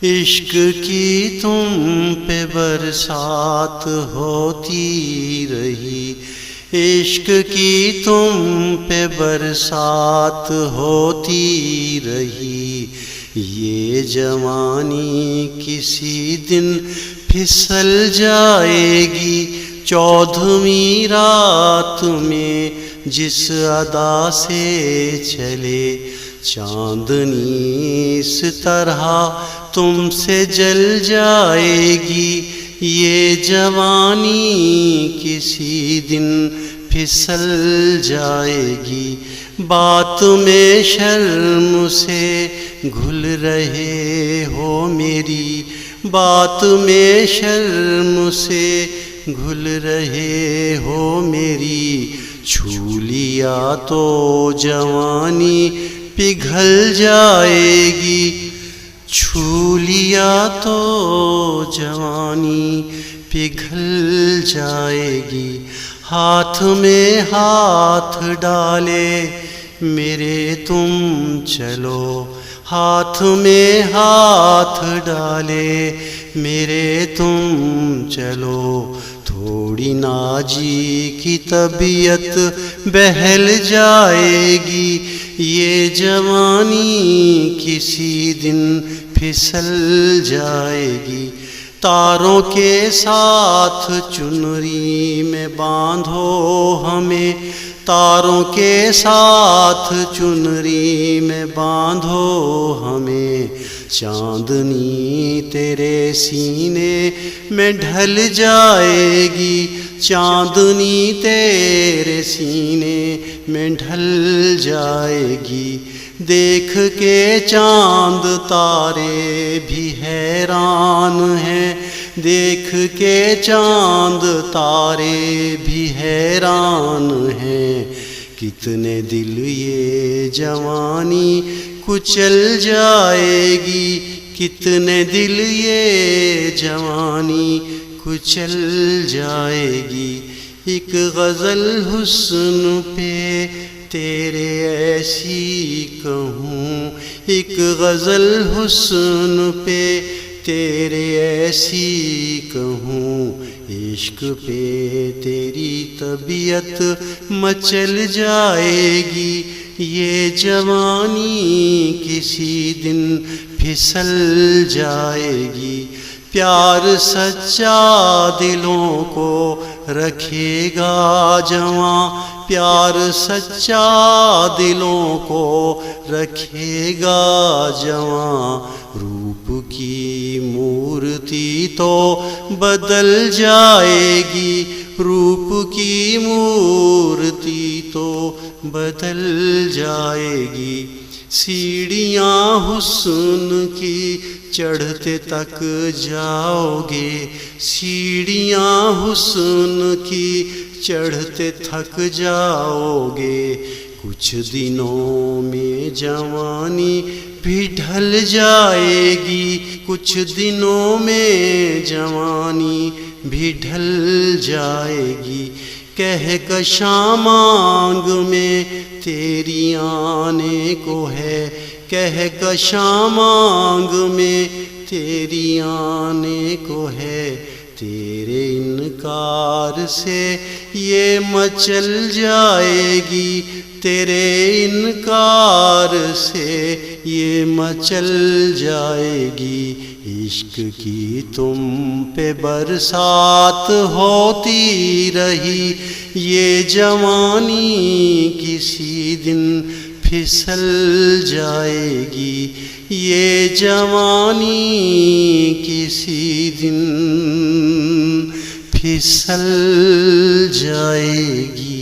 عشق کی تم پہ برسات ہوتی رہی، عشق کی تم پہ برسات ہوتی رہی، یہ جوانی کسی دن پھسل جائے گی، 14ویں رات میں جس ادا سے چلے چاندنی اس طرح تم سے جل جائے گی، یہ جوانی کسی دن پھسل جائے گی، بات میں شرم سے گھل رہے ہو میری، بات میں شرم سے گھل رہے ہو میری، چھو لیا تو جوانی پگھل جائے گی، چھو لیا تو جوانی پگھل جائے گی، ہاتھ میں ہاتھ ڈالے میرے تم چلو، ہاتھ میں ہاتھ ڈالے میرے تم چلو، تھوڑی ناجی کی طبیعت بہل جائے گی، یہ جوانی کسی دن پھسل جائے گی، تاروں کے ساتھ چنری میں باندھو ہمیں، تاروں کے ساتھ چنری میں باندھو ہمیں، چاندنی تیرے سینے میں ڈھل جائے گی، چاندنی تیرے سینے میں ڈھل جائے گی، دیکھ کے چاند تارے بھی حیران ہیں، دیکھ کے چاند تارے بھی حیران ہیں، کتنے دل یہ جوانی کچل جائے گی، کتنے دل یہ جوانی کچل جائے گی، ایک غزل حسن پہ تیرے ایسی کہوں، ایک غزل حسن پہ تیرے ایسی کہوں، عشق پہ تیری طبیعت مچل جائے گی، یہ جوانی کسی دن پھسل جائے گی، پیار سچا دلوں کو رکھے گا جواں، پیار سچا دلوں کو رکھے گا جواں، روپ کی مورتی تو بدل جائے گی، روپ کی مورتی تو بدل جائے گی، سیڑھیاں حسن کی چڑھتے تک جاؤ گے، سیڑھیاں حسن کی چڑھتے تھک جاؤ گے، کچھ دنوں میں جوانی بھی ڈھل جائے گی، کچھ دنوں میں جوانی بھی ڈھل جائے گی، کہکشاں مانگ میں تیری آنے کو ہے، کہکشاں مانگ میں تیری آنے کو ہے، تیرے انکار سے یہ مچل جائے گی، تیرے انکار سے یہ مچل جائے گی، عشق کی تم پہ برسات ہوتی رہی، یہ جوانی کسی دن پھسل جائے گی، یہ جوانی کسی دن پھسل جائے گی۔